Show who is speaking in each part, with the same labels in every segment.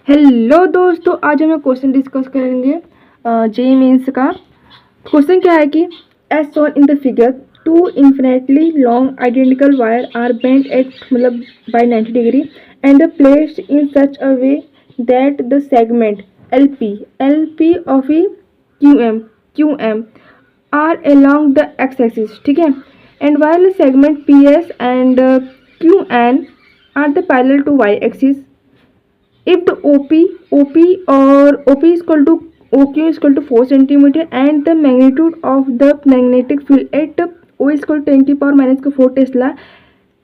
Speaker 1: Hello दोस्तों, आज हम क्वेश्चन डिस्कस करेंगे जेईई मेंस का। क्वेश्चन क्या है कि as shown in the figure two infinitely long identical wire are bent at मतलब by 90 degree and placed in such a way that the segment L P of E Q M are along the x axis, ठीक है। And while segment P S and Q N are the parallel to Y axis, if the OP or OP is equal to OQ is equal to 4 centimeter and the magnitude of the magnetic field at O is equal to 10 to power minus 4 Tesla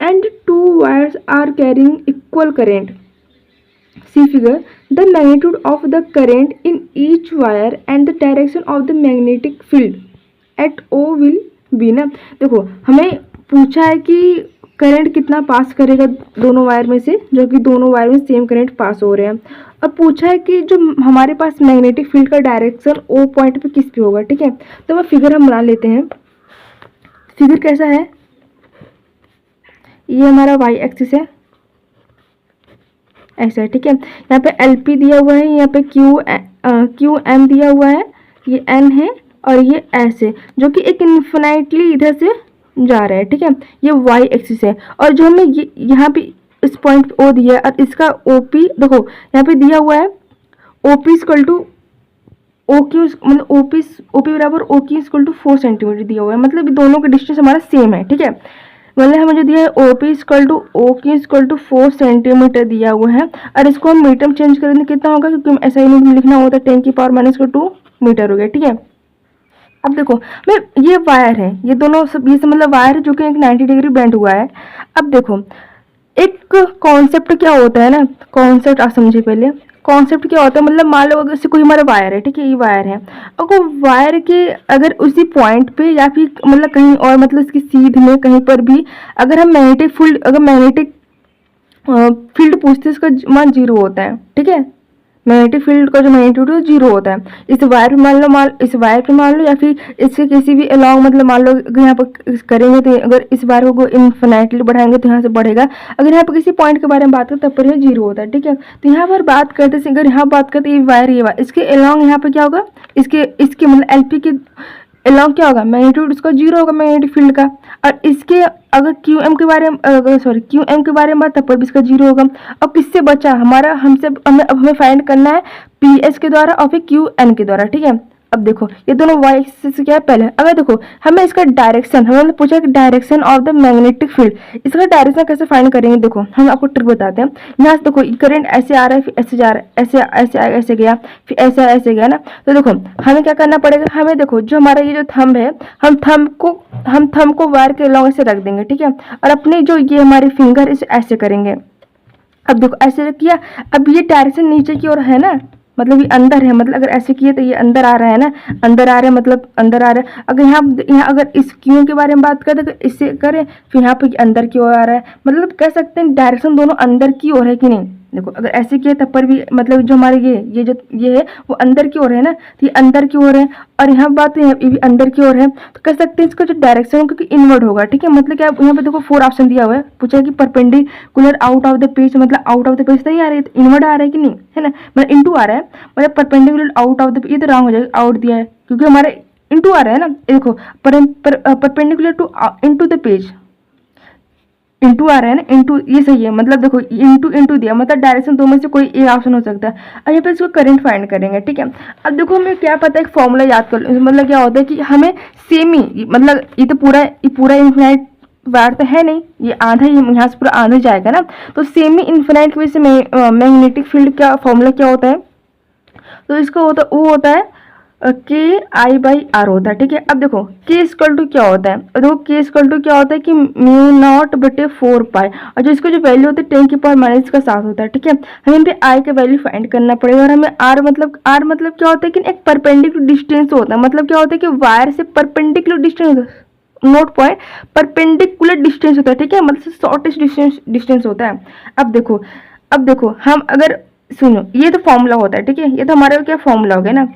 Speaker 1: and two wires are carrying equal current. See figure, the magnitude of the current in each wire and the direction of the magnetic field at O will be ना। देखो हमें पूछा है कि current कितना पास करेगा दोनों wire में से, जो कि दोनों वायर में सेम करंट पास हो रहे हैं। अब पूछा है कि जो हमारे पास मैग्नेटिक फील्ड का डायरेक्शन ओ पॉइंट पे किस पे होगा, ठीक है। तो वह फिगर हम बना लेते हैं। फिगर कैसा है, ये हमारा वाई एक्सिस है, ऐसा है, ठीक है। यहाँ पे एल पी दिया हुआ है, यहाँ पे क्यू एम दिया हुआ है, ये एन है और ये एस है, जो कि एक इन्फिनाइटली इधर से जा रहा है, ठीक है। ये वाई एक्सिस है और जो हमें यहाँ पे इस पॉइंट ओ दिया है और इसका ओपी देखो यहाँ पे दिया हुआ है OP equal to O Q, मतलब ओपी बराबर O Q equal to 4 centimetre दिया हुआ है, मतलब दोनों का डिस्टेंस हमारा सेम है, ठीक है। मतलब हमें जो दिया है OP equal to O Q equal to 4 centimetre दिया हुआ है और इसको हम मीटर में चेंज करेंगे कितना होगा, क्योंकि ऐसा यूनिट में लिखना होता है 10 की पावर माइनस 2 मीटर हो गया, ठीक है। अब देखो मैं ये वायर है, ये दोनों सब ये मतलब वायर है जो कि एक 90 डिग्री बेंड हुआ है। अब देखो एक कॉन्सेप्ट क्या होता है ना, कॉन्सेप्ट आप समझे पहले। कॉन्सेप्ट क्या होता है, मतलब मान लो अगर कोई हमारा वायर है, ठीक है, ये वायर है, अगर वायर के अगर उसी पॉइंट पे या फिर मतलब कहीं और मतलब इसकी सीध में कहीं पर भी अगर हम मैग्नेटिक फील्ड पूछते हैं, इसका मान 0 होता है, ठीक है। मैग्नेटिक फील्ड का जो मैग्नीट्यूड है 0 होता है। इस वायर पे मान लो या फिर इसके किसी भी अलॉन्ग, मतलब मान लो अगर यहाँ पर करेंगे तो अगर इस वायर को इन्फिनिटली बढ़ाएंगे तो यहाँ से बढ़ेगा। अगर यहाँ पर किसी पॉइंट के बारे में बात करें तब पर यह 0 होता है, ठीक है। तो यहाँ पर बात करते अगर यहाँ बात करते ये वायर इसके अलॉन्ग यहाँ पर क्या होगा, इसके मतलब एलपी के अलॉन्ग क्या होगा, मैग्नीट्यूड उसका 0 होगा मैग्नेटिक फील्ड का। और इसके अगर क्यू एम के बारे में बात तब पर भी इसका 0 होगा। अब किससे बचा हमारा, हमें फाइंड करना है पी एस के द्वारा और फिर क्यू एन के द्वारा, ठीक है। अब देखो ये दोनों वाई एक्सिस क्या है पहले, अगर देखो हमें इसका डायरेक्शन, हमें पूछा कि direction of the magnetic field, इसका डायरेक्शन कैसे फाइंड करेंगे। देखो हम आपको ट्रिक बताते हैं। यहाँ से देखो करंट ऐसे आ रहा है, फिर ऐसे जा रहा है, ऐसे गया, फिर ऐसे गया ना। तो देखो हमें क्या करना पड़ेगा, हमें देखो जो हमारा ये जो थंब है, हम थंब को वायर के अलॉन्ग ऐसे रख देंगे, ठीक है। और अपने जो ये हमारे फिंगर इसे ऐसे करेंगे। अब देखो ऐसे किया, अब ये डायरेक्शन नीचे की ओर है ना, मतलब ये अंदर है, मतलब अगर ऐसे किए तो ये अंदर आ रहा है ना, अंदर आ रहा है मतलब अंदर आ रहा है। अगर यहाँ अगर इस क्यू के बारे में बात करें तो इससे करें, फिर यहाँ पे अंदर की ओर आ रहा है, मतलब कह सकते हैं डायरेक्शन दोनों अंदर की ओर है कि नहीं। देखो अगर ऐसे किए तब पर भी मतलब जो हमारे ये है वो अंदर की ओर है ना, तो ये अंदर की ओर है। और यहाँ बात ये भी अंदर की ओर है, तो कह सकते हैं इसका जो डायरेक्शन है क्योंकि इनवर्ड होगा, ठीक है। मतलब क्या यहाँ पे देखो 4 ऑप्शन दिया हुआ है, पूछा है कि perpendicular out of the page, मतलब आउट ऑफ द पेज सही आ रही है, तो इनवर्ड आ रहा है कि नहीं, है ना, मतलब इनटू आ रहा है, मतलब परपेंडिकुलर आउट ऑफ द, ये तो रॉन्ग हो जाएगा, आउट दिया है क्योंकि हमारे इनटू आ रहा है ना। देखो perpendicular to into the page, into आ रहा है ना, इंटू ये सही है, मतलब देखो इंटू दिया, मतलब डायरेक्शन दो में से कोई एक ऑप्शन हो सकता है। अब यहाँ पे इसको करंट फाइंड करेंगे, ठीक है। अब देखो हमें क्या पता है, एक फॉर्मूला याद कर लो, मतलब क्या होता है कि हमें सेमी, मतलब ये पूरा इन्फिनाइट वायर तो है नहीं, ये आधा ही यहाँ से पूरा आधा जाएगा ना, तो सेमी इन्फिनाइट की वजह से मैग्नेटिक फील्ड का फॉर्मूला क्या होता है, तो इसका होता है के आई बाई आर होता है, ठीक है। अब देखो के इक्वल टू क्या होता है, देखो के इक्वल टू क्या होता है कि म्यू नॉट बटे 4 पाई, और जो इसको जो वैल्यू होती है 10 की पावर माइनस का 7 होता है, ठीक है। हमें पे आई का वैल्यू फाइंड करना पड़ेगा और हमें आर मतलब क्या होता है कि एक परपेंडिकुलर डिस्टेंस होता है, मतलब क्या होता है कि वायर से perpendicular distance, note point, perpendicular distance होता है, ठीक है, मतलब शॉर्टेस्ट डिस्टेंस होता है। अब देखो हम अगर सुनो, ये तो फॉर्मूला होता है, ठीक है, ये तो हमारा क्या फॉर्मूला हो गया ना।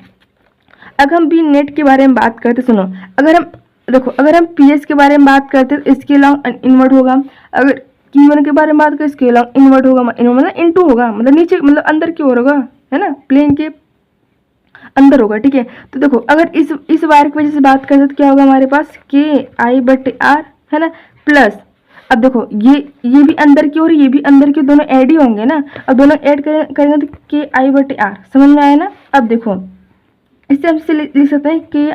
Speaker 1: अगर हम बी नेट के बारे में बात करते, सुनो, अगर हम पीएस के बारे में बात करते तो इसके अलॉन्ग इनवर्ट होगा, अगर Q1 के बारे में बात करें, स्केल इनवर्ट होगा, मतलब इनटू होगा, मतलब नीचे, मतलब अंदर की ओर होगा, है ना, प्लेन के अंदर होगा, ठीक है। तो देखो अगर इस वायर की वजह से बात करें तो क्या होगा हमारे पास, KI/R, है ना, प्लस अब देखो ये भी अंदर की ओर, ये भी अंदर की, दोनों ऐड ही होंगे ना। अब दोनों ऐड करेंगे तो KI/R, समझ में आया ना। अब देखो इससे हम लिख सकते हैं कि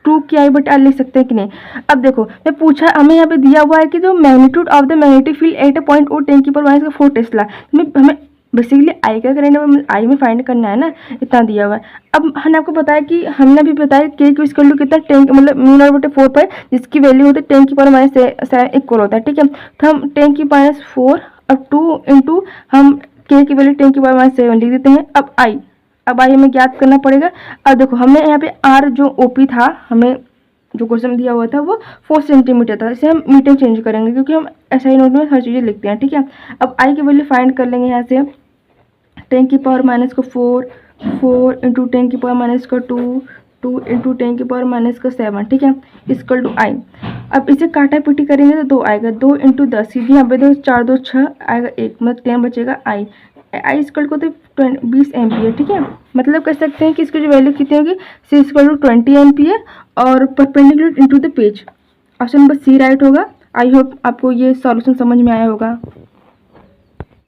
Speaker 1: 2KI/R लिख सकते हैं कि नहीं। अब देखो मैं पूछा, हमें यहाँ पे दिया हुआ है कि जो magnitude of the magnetic field at a point O 10⁻⁴ tesla, हमें बेसिकली आई का करंट आई में फाइंड करना है ना, इतना दिया हुआ है। अब हमने आपको बताया कि हमने भी बताया के क्यू इक्वल टू कितना, 10 मतलब μ0/4 जिसकी वैल्यू होती है 10⁻⁷ इक्वल होता है, ठीक है। तो हम 10⁻⁴ और 2 इंटू हम के की वैल्यू 10⁻⁷ लिख देते हैं। अब आई हमें ज्ञात करना पड़ेगा। अब देखो हमने यहाँ पे आर जो ओपी था, हमें जो क्वेश्चन दिया हुआ था वो 4 सेंटीमीटर था, इसे हम मीटर चेंज करेंगे क्योंकि हम एसआई नोट में हर चीज़ें लिखते हैं, ठीक है। अब आई की वैल्यू फाइंड कर लेंगे यहाँ से, 10⁻⁴ इंटू 10⁻⁻2 2 इंटू 10⁻⁷, ठीक है, इक्वल टू आई। अब इसे काटा पीटी करेंगे तो 2 आएगा, 2 इंटू 10, सीधी यहाँ पे दो 4 2 6 आएगा 1, मतलब 10 बचेगा आई इक्वल को तो 20 एम्पियर, ठीक है। मतलब कह सकते हैं कि इसकी जो वैल्यू कितनी होगी, C इक्वल टू 20 एम्पियर और perpendicular into the page. Option number C right होगा। आई होप आपको ये सॉल्यूशन समझ में आया होगा।